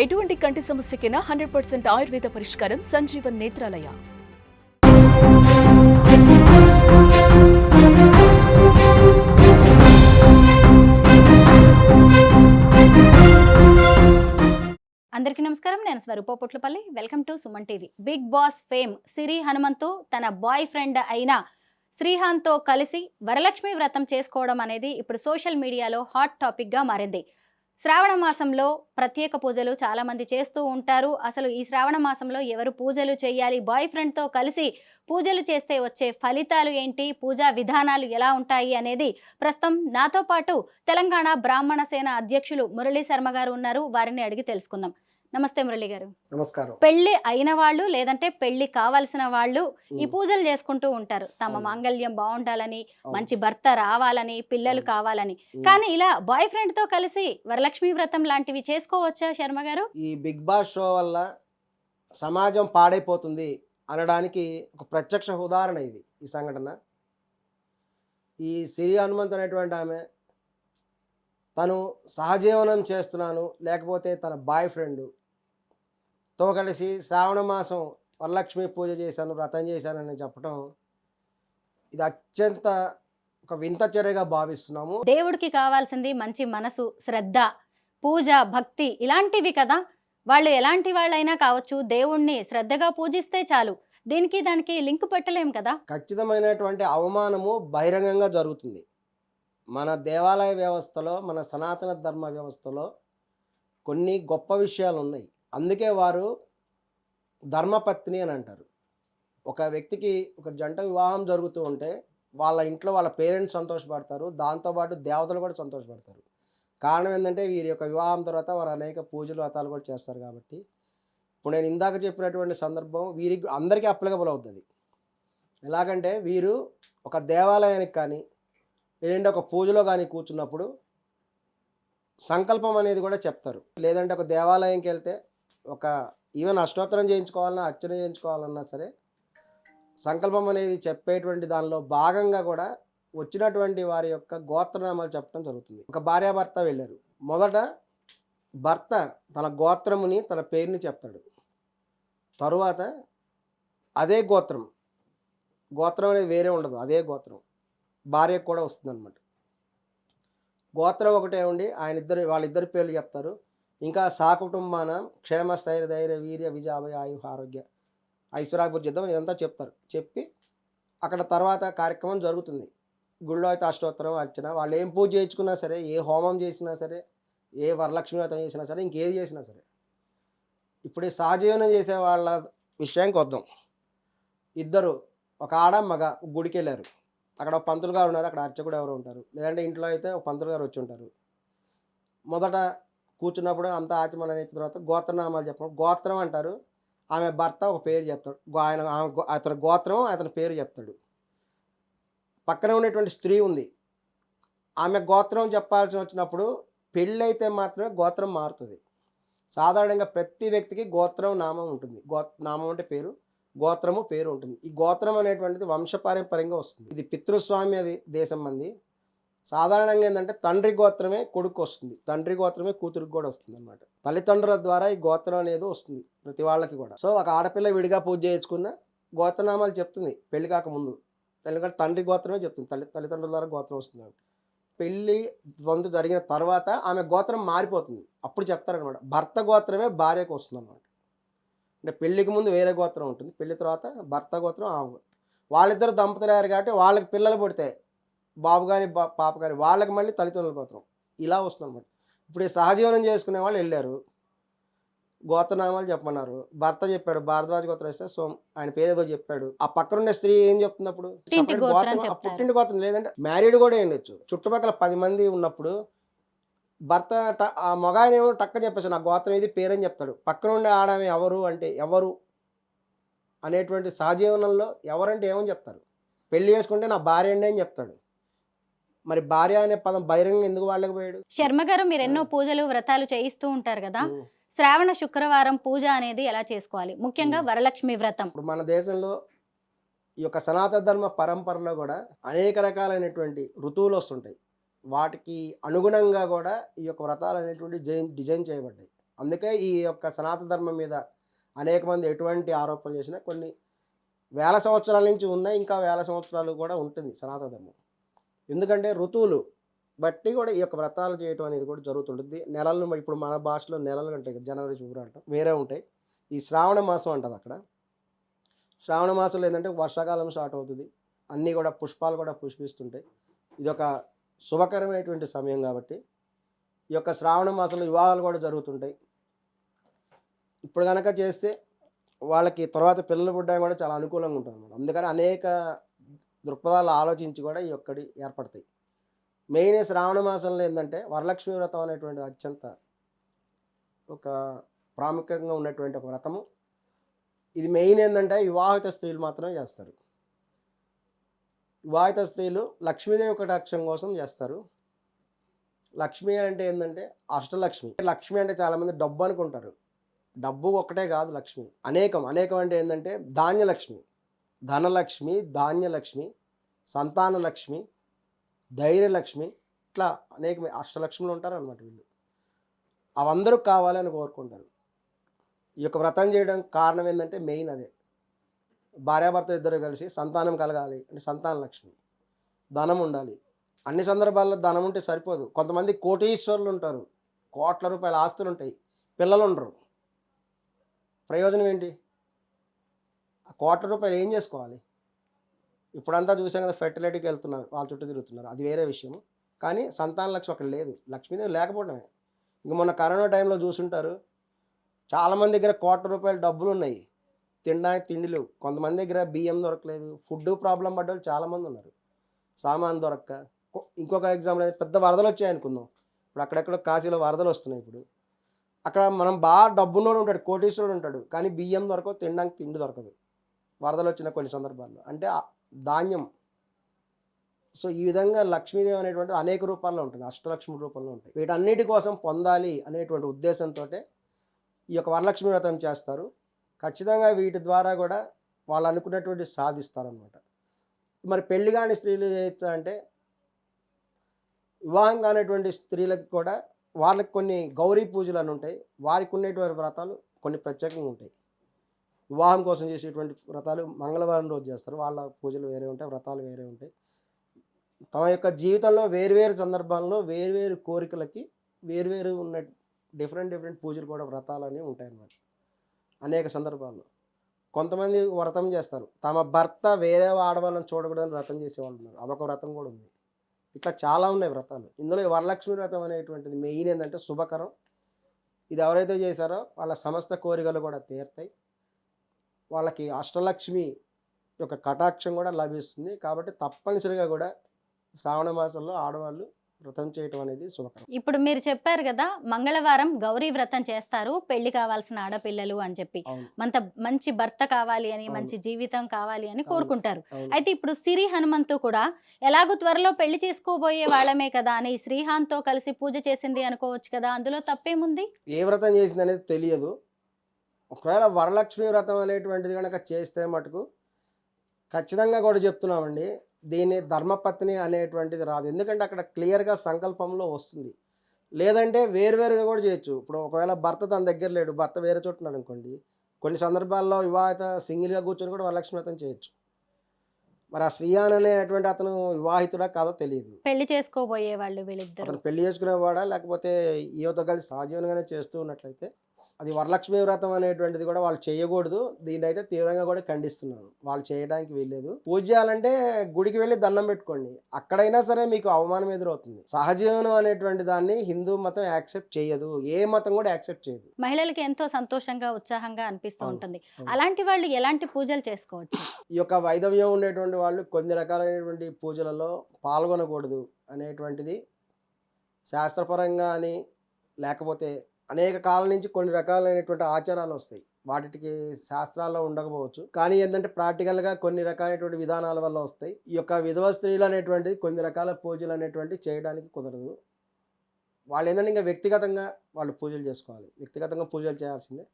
ఎటువంటి కంటి సమస్యకైనా 100% ఆయుర్వేద పరిష్కారం సంజీవన్ నేత్రాలయ. అందరికీ నమస్కారం. నేను Swaroopa Potlapalli. Welcome to Suman TV. Bigg Boss fame Siri Hanumanthu తన బాయ్ ఫ్రెండ్ అయిన శ్రీహాన్తో కలిసి వరలక్ష్మి వ్రతం చేసుకోవడం అనేది ఇప్పుడు సోషల్ మీడియాలో హాట్ టాపిక్గా మారింది. శ్రావణ మాసంలో ప్రత్యేక పూజలు చాలామంది చేస్తూ ఉంటారు. అసలు ఈ శ్రావణ మాసంలో ఎవరు పూజలు చేయాలి, బాయ్ ఫ్రెండ్తో కలిసి పూజలు చేస్తే వచ్చే ఫలితాలు ఏంటి, పూజా విధానాలు ఎలా ఉంటాయి అనేది ప్రస్తుతం నాతో పాటు తెలంగాణ బ్రాహ్మణ సేన అధ్యక్షులు మురళీ శర్మ గారు ఉన్నారు. వారిని అడిగి తెలుసుకుందాం. నమస్తే మురళి గారు. నమస్కారం. పెళ్లి అయిన వాళ్ళు లేదంటే పెళ్లి కావాల్సిన వాళ్ళు ఈ పూజలు చేసుకుంటూ ఉంటారు. తమ మాంగళ్యం బాగుండాలని, మంచి భర్త రావాలని, పిల్లలు కావాలని. కానీ ఇలా బాయ్ ఫ్రెండ్ తో కలిసి వరలక్ష్మి వ్రతం లాంటివి చేసుకోవచ్చా శర్మ గారు? ఈ బిగ్ బాస్ షో వల్ల సమాజం పాడైపోతుంది అనడానికి ఒక ప్రత్యక్ష ఉదాహరణ ఇది ఈ సంఘటన. ఈ సిరి హనుమంత్ అనేటువంటి ఆమె తను సహజీవనం చేస్తున్నాను, లేకపోతే తన బాయ్ ఫ్రెండ్తో కలిసి శ్రావణ మాసం వరలక్ష్మి పూజ చేశాను, వ్రతం చేశానని చెప్పడం ఇది అత్యంత ఒక వింత చర్యగా భావిస్తున్నాము. దేవుడికి కావాల్సింది మంచి మనసు, శ్రద్ధ, పూజ, భక్తి ఇలాంటివి కదా. వాళ్ళు ఎలాంటి వాళ్ళైనా కావచ్చు, దేవుణ్ణి శ్రద్ధగా పూజిస్తే చాలు. దీనికి దానికి లింక్ పెట్టలేం కదా. ఖచ్చితమైనటువంటి అవమానము బహిరంగంగా జరుగుతుంది. మన దేవాలయ వ్యవస్థలో, మన సనాతన ధర్మ వ్యవస్థలో కొన్ని గొప్ప విషయాలు ఉన్నాయి. అందుకే వారు ధర్మపత్ని అని అంటారు. ఒక వ్యక్తికి ఒక జంట వివాహం జరుగుతూ ఉంటే వాళ్ళ ఇంట్లో వాళ్ళ పేరెంట్స్ సంతోషపడతారు, దాంతోపాటు దేవతలు కూడా సంతోషపడతారు. కారణం ఏంటంటే వీరి యొక్క వివాహం తర్వాత వారు అనేక పూజలు వ్రతాలు కూడా చేస్తారు. కాబట్టి ఇప్పుడు నేను ఇందాక చెప్పినటువంటి సందర్భం వీరికి అందరికీ అప్లికబుల్ అవుతుంది. ఎలాగంటే వీరు ఒక దేవాలయానికి కానీ లేదంటే ఒక పూజలో కానీ కూర్చున్నప్పుడు సంకల్పం అనేది కూడా చెప్తారు. లేదంటే ఒక దేవాలయంకి వెళ్తే ఒక ఈవెన్ అష్టోత్తరం చేయించుకోవాలన్నా, అర్చన చేయించుకోవాలన్నా సరే సంకల్పం అనేది చెప్పేటువంటి దానిలో భాగంగా కూడా వచ్చినటువంటి వారి యొక్క గోత్రనామాలు చెప్పడం జరుగుతుంది. ఒక భార్యాభర్త వెళ్ళారు. మొదట భర్త తన గోత్రముని, తన పేరుని చెప్తాడు. తరువాత అదే గోత్రం అనేది వేరే ఉండదు, అదే గోత్రం భార్యకు కూడా వస్తుంది అనమాట. గోత్రం ఒకటే ఉండి వాళ్ళిద్దరి పేర్లు చెప్తారు. ఇంకా సాకుటుంబాన క్షేమ స్థైర్య ధైర్య వీర్య విజాభయ ఆయు ఆరోగ్య ఐశ్వర్యాభివృద్ధిద్దాం ఇదంతా చెప్తారు. చెప్పి అక్కడ తర్వాత కార్యక్రమం జరుగుతుంది. గుళ్ళో అయితే అష్టోత్తరం, అర్చన, వాళ్ళు ఏం పూజ చేయించుకున్నా సరే, ఏ హోమం చేసినా సరే, ఏ వరలక్ష్మి వ్రతం చేసినా సరే, ఇంకేది చేసినా సరే. ఇప్పుడు ఈ సహజీవనం చేసే వాళ్ళ విషయానికి వద్దాం. ఇద్దరు, ఒక ఆడ మగ గుడికి వెళ్ళారు. అక్కడ ఒక పంతులు గారు ఉన్నారు, అక్కడ అర్చకుడు ఎవరు ఉంటారు, లేదంటే ఇంట్లో అయితే ఒక పంతులు గారు వచ్చి ఉంటారు. మొదట కూర్చున్నప్పుడు అంతా ఆచమన అయిన తర్వాత గోత్రనామాలు చెప్పినప్పుడు గోత్రం అంటారు. ఆమె భర్త ఒక పేరు చెప్తాడు, అతని గోత్రం అతని పేరు చెప్తాడు. పక్కన ఉండేటువంటి స్త్రీ ఉంది, ఆమె గోత్రం చెప్పాల్సి వచ్చినప్పుడు పెళ్ళైతే మాత్రమే గోత్రం మారుతుంది. సాధారణంగా ప్రతి వ్యక్తికి గోత్రం నామం ఉంటుంది. నామం అంటే పేరు, గోత్రము పేరు ఉంటుంది. ఈ గోత్రం అనేటువంటిది వంశపారంపర్యంగా వస్తుంది. ఇది పితృస్వామ్య దేశం మంది. సాధారణంగా ఏంటంటే తండ్రి గోత్రమే కొడుకు వస్తుంది, తండ్రి గోత్రమే కూతురికి కూడా వస్తుంది అనమాట. తల్లిదండ్రుల ద్వారా ఈ గోత్రం అనేది వస్తుంది ప్రతి వాళ్ళకి కూడా. సో ఒక ఆడపిల్ల విడిగా పూజ చేయించుకున్న గోత్రనామాలు చెప్తుంది పెళ్లి కాకముందు, ఎందుకంటే తండ్రి గోత్రమే చెప్తుంది, తల్లిదండ్రుల ద్వారా గోత్రం వస్తుంది. పెళ్ళి వంతు జరిగిన తర్వాత ఆమె గోత్రం మారిపోతుంది, అప్పుడు చెప్తారనమాట. భర్త గోత్రమే భార్యకు వస్తుంది అనమాట. అంటే పెళ్ళికి ముందు వేరే గోత్రం ఉంటుంది, పెళ్లి తర్వాత భర్త గోత్రం ఆమె. వాళ్ళిద్దరు దంపతులయ్యారు కాబట్టి వాళ్ళకి పిల్లలు పుడితే బాబు కానీ పాప కానీ వాళ్ళకి మళ్ళీ తల్లిదండ్రుల గోత్రం ఇలా వస్తుంది అనమాట. ఇప్పుడు ఈ సహజీవనం చేసుకునే వాళ్ళు వెళ్ళారు, గోత్రనామాలు చెప్పమన్నారు. భర్త చెప్పాడు భారద్వాజ గోత్రం వేస్తే ఆయన పేరు ఏదో చెప్పాడు. ఆ పక్కనుండే స్త్రీ ఏం చెప్తుంది అప్పుడు? సపరేట్ గోత్రం, పుట్టింటి గోత్రం లేదంటే మ్యారీడ్ కూడా ఉండొచ్చు. చుట్టుపక్కల 10 మంది ఉన్నప్పుడు భర్త ఆ మగాయనేమో టక్క చెప్పేసి నా గోత్రం ఇది పేరని చెప్తాడు. పక్కన ఉండే ఆడమే ఎవరు అంటే ఎవరు అనేటువంటి సహజీవనంలో ఎవరంటే ఏమని చెప్తారు? పెళ్లి చేసుకుంటే నా భార్య అండి అని చెప్తాడు. మరి భార్య అనే పదం బహిరంగ ఎందుకు వాళ్ళకపోయాడు? శర్మ గారు, మీరు ఎన్నో పూజలు వ్రతాలు చేయిస్తూ ఉంటారు కదా. శ్రావణ శుక్రవారం పూజ అనేది ఎలా చేసుకోవాలి, ముఖ్యంగా వరలక్ష్మి వ్రతం? ఇప్పుడు మన దేశంలో ఈ యొక్క సనాతన ధర్మ పరంపరలో కూడా అనేక రకాలైనటువంటి ఋతువులు వస్తుంటాయి. వాటికి అనుగుణంగా కూడా ఈ యొక్క వ్రతాలు అనేటువంటి డిజైన్ చేయబడ్డాయి. అందుకే ఈ యొక్క సనాతన ధర్మం మీద అనేక మంది ఎటువంటి ఆరోపణలు చేసినా కొన్ని వేల సంవత్సరాల నుంచి ఉన్నాయి, ఇంకా వేల సంవత్సరాలు కూడా ఉంటుంది సనాతన ధర్మం. ఎందుకంటే ఋతువులు బట్టి కూడా ఈ యొక్క వ్రతాలు చేయటం అనేది కూడా జరుగుతుంటుంది. నెలలు ఇప్పుడు మన భాషలో నెలలు ఉంటాయి కదా, జనవరి, ఫిబ్రవరి అంటాం, వేరే ఉంటాయి. ఈ శ్రావణ మాసం అంటారు అక్కడ. శ్రావణ మాసంలో ఏంటంటే వర్షాకాలం స్టార్ట్ అవుతుంది, అన్నీ కూడా పుష్పాలు కూడా పుష్పిస్తుంటాయి. ఇది ఒక శుభకరమైనటువంటి సమయం కాబట్టి ఈ యొక్క శ్రావణ మాసంలో వివాహాలు కూడా జరుగుతుంటాయి. ఇప్పుడు కనుక చేస్తే వాళ్ళకి తర్వాత పిల్లలు పుట్టడం కూడా చాలా అనుకూలంగా ఉంటుంది అన్నమాట. అందుకని అనేక దృక్పథాలు ఆలోచించి కూడా ఈ ఒక్కటి ఏర్పడతాయి. మెయిన్ శ్రావణ మాసంలో ఏంటంటే వరలక్ష్మి వ్రతం అనేటువంటి అత్యంత ఒక ప్రాముఖ్యంగా ఉన్నటువంటి ఒక వ్రతము. ఇది మెయిన్ ఏంటంటే వివాహిత స్త్రీలు మాత్రమే చేస్తారు. వివాహిత స్త్రీలు లక్ష్మీదేవి కటాక్షం కోసం చేస్తారు. లక్ష్మి అంటే ఏంటంటే అష్టలక్ష్మి. లక్ష్మి అంటే చాలామంది డబ్బు అనుకుంటారు. డబ్బు ఒక్కటే కాదు లక్ష్మి, అనేకం. అనేకం అంటే ఏంటంటే ధాన్యలక్ష్మి, ధనలక్ష్మి, ధాన్యలక్ష్మి, సంతానలక్ష్మి, ధైర్యలక్ష్మి, ఇట్లా అనేక అష్టలక్ష్ములు ఉంటారు అన్నమాట వీళ్ళు. అవందరూ కావాలని కోరుకుంటారు. ఈ యొక్క వ్రతం చేయడం కారణం ఏంటంటే మెయిన్ అదే. భార్యాభర్తలు ఇద్దరు కలిసి సంతానం కలగాలి అంటే సంతాన లక్ష్మి, ధనం ఉండాలి. అన్ని సందర్భాల్లో ధనం ఉంటే సరిపోదు. కొంతమంది కోటీశ్వరులు ఉంటారు, కోట్ల రూపాయల ఆస్తులు ఉంటాయి, పిల్లలు ఉండరు. ప్రయోజనం ఏంటి? ఆ కోట్ల రూపాయలు ఏం చేసుకోవాలి? ఇప్పుడంతా చూసాం కదా, ఫెర్టిలిటీకి వెళ్తున్నారు, వాళ్ళ చుట్టూ తిరుగుతున్నారు, అది వేరే విషయం. కానీ సంతాన లక్ష్మి అక్కడ లేదు, లక్ష్మీదేవి లేకపోవడమే. ఇంక మొన్న కరోనా టైంలో చూసుంటారు, చాలామంది దగ్గర కోట్ల రూపాయల డబ్బులు ఉన్నాయి, తినడానికి తిండి లేవు. కొంతమంది దగ్గర బియ్యం దొరకలేదు, ఫుడ్ ప్రాబ్లం పడ్డ వాళ్ళు చాలామంది ఉన్నారు, సామాన్ దొరక్క. ఇంకొక ఎగ్జాంపుల్, పెద్ద వరదలు వచ్చాయి అనుకుందాం. ఇప్పుడు అక్కడెక్కడ కాశీలో వరదలు వస్తున్నాయి. ఇప్పుడు అక్కడ మనం బాగా డబ్బున్నోడు ఉంటాడు, కోటీశ్వరుడు ఉంటాడు, కానీ బియ్యం దొరకవు, తినడానికి తిండి దొరకదు వరదలు వచ్చిన కొన్ని సందర్భాల్లో. అంటే ధాన్యం. సో ఈ విధంగా లక్ష్మీదేవి అనేటువంటిది అనేక రూపాల్లో ఉంటుంది, అష్టలక్ష్మి రూపంలో ఉంటాయి. వీటన్నిటి కోసం పొందాలి అనేటువంటి ఉద్దేశంతో ఈ యొక్క వరలక్ష్మి వ్రతం చేస్తారు. ఖచ్చితంగా వీటి ద్వారా కూడా వాళ్ళు అనుకున్నటువంటి సాధిస్తారనమాట. మరి పెళ్లి కాని స్త్రీలు చేయొచ్చా అంటే, వివాహం కానిటువంటి స్త్రీలకు కూడా వాళ్ళకి కొన్ని గౌరీ పూజలు అని ఉంటాయి. వారికి ఉండేటువంటి వ్రతాలు కొన్ని ప్రత్యేకంగా ఉంటాయి. వివాహం కోసం చేసేటువంటి వ్రతాలు మంగళవారం రోజు చేస్తారు, వాళ్ళ పూజలు వేరే ఉంటాయి, వ్రతాలు వేరే ఉంటాయి. తమ యొక్క జీవితంలో వేరువేరు సందర్భాల్లో వేరువేరు కోరికలకి వేరువేరు ఉన్న డిఫరెంట్ పూజలు కూడా వ్రతాలు అనేవి ఉంటాయి అన్నమాట. అనేక సందర్భాల్లో కొంతమంది వ్రతం చేస్తారు, తమ భర్త వేరే ఆడవాళ్ళని చూడకూడదని వ్రతం చేసేవాళ్ళు ఉన్నారు, అదొక వ్రతం కూడా ఉంది. ఇట్లా చాలా ఉన్నాయి వ్రతాలు. ఇందులో ఈ వరలక్ష్మి వ్రతం అనేటువంటిది మెయిన్ ఏంటంటే శుభకరం. ఇది ఎవరైతే చేశారో వాళ్ళ సమస్త కోరికలు కూడా తీరుతాయి, వాళ్ళకి అష్టలక్ష్మి యొక్క కటాక్షం కూడా లభిస్తుంది. కాబట్టి తప్పనిసరిగా కూడా శ్రావణ మాసంలో ఆడవాళ్ళు వ్రతం చేయటం అనేది శుభకరం. ఇప్పుడు మీరు చెప్పారు కదా, మంగళవారం గౌరీ వ్రతం చేస్తారు పెళ్లి కావాల్సిన ఆడపిల్లలు అని చెప్పి, అవును, మంచి భర్త కావాలి అని, అవును, మంచి జీవితం కావాలి అని అవును, కోరుకుంటారు. అవును. అయితే ఇప్పుడు సిరి హనుమంతు కూడా ఎలాగో త్వరలో పెళ్లి చేసుకోబోయే వాళ్ళమే కదా అని శ్రీహాన్తో కలిసి పూజ చేసింది అనుకోవచ్చు కదా, అందులో తప్పేముంది? ఏ వ్రతం చేసింది అనేది తెలియదు. ఒకవేళ వరలక్ష్మి వ్రతం అనేటువంటిది కనుక చేస్తే మటుకు ఖచ్చితంగా కూడా చెప్తున్నామండి, దీన్ని ధర్మపత్ని అనేటువంటిది రాదు. ఎందుకంటే అక్కడ క్లియర్గా సంకల్పంలో వస్తుంది. లేదంటే వేరువేరుగా కూడా చేయొచ్చు. ఇప్పుడు ఒకవేళ భర్త తన దగ్గర లేడు, భర్త వేరే చోట ఉన్నాడు అనుకోండి, కొన్ని సందర్భాల్లో వివాహిత సింగిల్గా కూర్చొని కూడా వరలక్ష్మి వ్రతం చేయొచ్చు. మరి ఆ శ్రీయాన్ అనేటువంటి అతను వివాహితుడా కాదో తెలియదు. పెళ్లి చేసుకోబోయే వాళ్ళు వీళ్ళిద్దరు అతను పెళ్లి చేసుకునేవాడా లేకపోతే ఈయనతో కలిసి సహజీవనంగానే చేస్తూ ఉన్నట్లయితే అది వరలక్ష్మి వ్రతం అనేటువంటిది కూడా వాళ్ళు చేయకూడదు. దీన్ని అయితే తీవ్రంగా కూడా ఖండిస్తున్నాను. వాళ్ళు చేయడానికి వీల్లేదు. పూజ చేయాలంటే గుడికి వెళ్ళి దండం పెట్టుకోండి, అక్కడైనా సరే మీకు అవమానం ఎదురవుతుంది. సహజీవనం అనేటువంటి దాన్ని హిందూ మతం యాక్సెప్ట్ చేయదు, ఏ మతం కూడా యాక్సెప్ట్ చేయదు. మహిళలకి ఎంతో సంతోషంగా ఉత్సాహంగా అనిపిస్తూ అవును, ఉంటుంది. అవును. అలాంటి వాళ్ళు ఎలాంటి పూజలు చేసుకోవచ్చు? ఈ యొక్క వైదవ్యం ఉండేటువంటి వాళ్ళు కొన్ని రకాలైనటువంటి పూజలలో పాల్గొనకూడదు అనేటువంటిది శాస్త్రపరంగా అని, లేకపోతే అనేక కాలం నుంచి కొన్ని రకాలైనటువంటి ఆచారాలు వస్తాయి, వాటికి శాస్త్రాల్లో ఉండకపోవచ్చు, కానీ ఏంటంటే ప్రాక్టికల్గా కొన్ని రకాలైనటువంటి విధానాల వల్ల వస్తాయి. ఈ యొక్క విధవ స్త్రీలు అనేటువంటిది కొన్ని రకాల పూజలు అనేటువంటి చేయడానికి కుదరదు. వాళ్ళు ఏంటంటే ఇంకా వ్యక్తిగతంగా వాళ్ళు పూజలు చేసుకోవాలి, వ్యక్తిగతంగా పూజలు చేయాల్సిందే.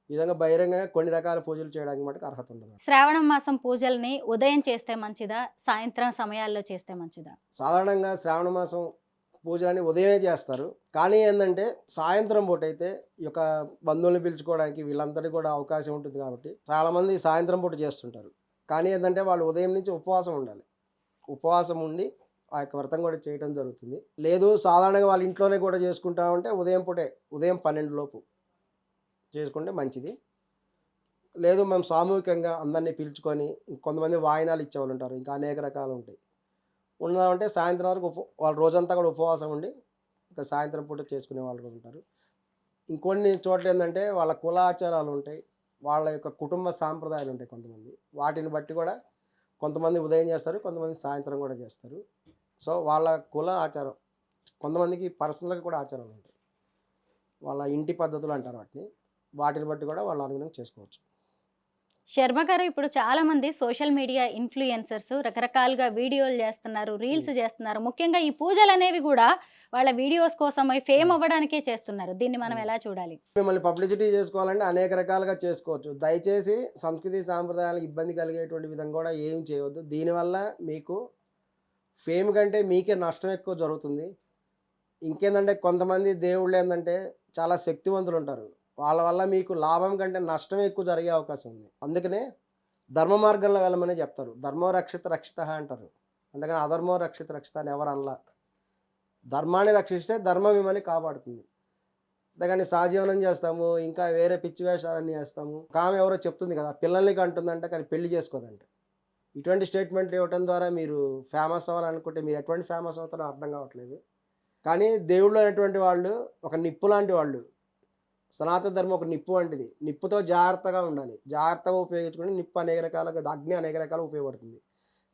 ఈ విధంగా బహిరంగంగా కొన్ని రకాల పూజలు చేయడానికి మటుకు అర్హత ఉండదు. శ్రావణ మాసం పూజల్ని ఉదయం చేస్తే మంచిదా, సాయంత్రం సమయాల్లో చేస్తే మంచిదా? సాధారణంగా శ్రావణ మాసం పూజలని ఉదయమే చేస్తారు. కానీ ఏందంటే సాయంత్రం పూట అయితే ఈ యొక్క బంధువుల్ని పిలుచుకోవడానికి వీళ్ళందరికీ కూడా అవకాశం ఉంటుంది కాబట్టి చాలామంది సాయంత్రం పూట చేస్తుంటారు. కానీ ఏందంటే వాళ్ళు ఉదయం నుంచి ఉపవాసం ఉండాలి. ఉపవాసం ఉండి ఆ యొక్క వ్రతం కూడా చేయడం జరుగుతుంది. లేదు సాధారణంగా వాళ్ళ ఇంట్లోనే కూడా చేసుకుంటామంటే ఉదయం పూటే ఉదయం 12 లోపు చేసుకుంటే మంచిది. లేదు మేము సామూహికంగా అందరినీ పిలుచుకొని కొంతమంది వాయినాలు ఇచ్చేవాళ్ళు ఉంటారు. ఇంకా అనేక రకాలు ఉంటాయి. ఉన్నదంటే సాయంత్రం వరకు వాళ్ళు రోజంతా కూడా ఉపవాసం ఉండి ఇంకా సాయంత్రం పూట చేసుకునే వాళ్ళు కూడా ఉంటారు. ఇంకొన్ని చోట్ల ఏంటంటే వాళ్ళ కులాచారాలు ఉంటాయి. వాళ్ళ యొక్క కుటుంబ సాంప్రదాయాలు ఉంటాయి కొంతమంది. వాటిని బట్టి కూడా కొంతమంది ఉదయం చేస్తారు, కొంతమంది సాయంత్రం కూడా చేస్తారు. సో వాళ్ళ కుల ఆచారం కొంతమందికి పర్సనల్గా కూడా ఆచారాలు ఉంటాయి. వాళ్ళ ఇంటి పద్ధతులు అంటారు వాటిని. వాటిని బట్టి కూడా వాళ్ళు అనుగుణంగా చేసుకోవచ్చు. శర్మ గారు, ఇప్పుడు చాలా మంది సోషల్ మీడియా ఇన్ఫ్లుయెన్సర్స్ రకరకాలుగా వీడియోలు చేస్తున్నారు, రీల్స్ చేస్తున్నారు. ముఖ్యంగా ఈ పూజలు అనేవి కూడా వాళ్ళ వీడియోస్ కోసమై ఫేమ్ అవ్వడానికే చేస్తున్నారు. దీన్ని మనం ఎలా చూడాలి? మిమ్మల్ని పబ్లిసిటీ చేసుకోవాలంటే అనేక రకాలుగా చేసుకోవచ్చు. దయచేసి సంస్కృతి సాంప్రదాయాలకు ఇబ్బంది కలిగేటువంటి విధంగా కూడా ఏం చేయవద్దు. దీనివల్ల మీకు ఫేమ్ కంటే మీకే నష్టం ఎక్కువ జరుగుతుంది. ఇంకేందంటే కొంతమంది దేవుళ్ళు ఏంటంటే చాలా శక్తివంతులు ఉంటారు. వాళ్ళ వల్ల మీకు లాభం కంటే నష్టం ఎక్కువ జరిగే అవకాశం ఉంది. అందుకనే ధర్మ మార్గంలో వెళ్ళమని చెప్తారు. ధర్మో రక్షిత రక్షిత అంటారు. అందుకని అధర్మో రక్షిత రక్షిత అని ఎవరు అనలా. ధర్మాన్ని రక్షిస్తే ధర్మం మిమ్మల్ని కాపాడుతుంది. అంతేగాని సహజీవనం చేస్తాము, ఇంకా వేరే పిచ్చి వేషాలన్నీ చేస్తాము. ఆమె ఎవరో చెప్తుంది కదా, పిల్లల్ని కంటుందంట కానీ పెళ్లి చేసుకోదంట. ఇటువంటి స్టేట్మెంట్లు ఇవ్వడం ద్వారా మీరు ఫేమస్ అవ్వాలనుకుంటే మీరు ఎటువంటి ఫేమస్ అవుతారో అర్థం కావట్లేదు. కానీ దేవుళ్ళు అనేటువంటి వాళ్ళు ఒక నిప్పు లాంటి వాళ్ళు. సనాతన ధర్మం ఒక నిప్పు వంటిది. నిప్పుతో జాగ్రత్తగా ఉండాలి. జాగ్రత్తగా ఉపయోగించుకుని నిప్పు అనేక రకాలుగా, అగ్ని అనేక రకాలుగా ఉపయోగపడుతుంది.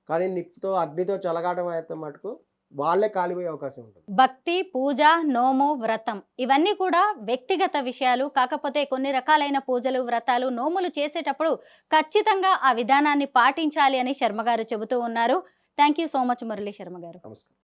కానీ నిప్పుతో అగ్నితో చెలగాటం అయితే మటుకు వాళ్ళే కాలిపోయే అవకాశం ఉంటుంది. భక్తి, పూజ, నోము, వ్రతం ఇవన్నీ కూడా వ్యక్తిగత విషయాలు. కాకపోతే కొన్ని రకాలైన పూజలు, వ్రతాలు, నోములు చేసేటప్పుడు ఖచ్చితంగా ఆ విధానాన్ని పాటించాలి అని శర్మ గారు చెబుతూ ఉన్నారు. Thank you so much Murali Sharma గారు. నమస్కారం.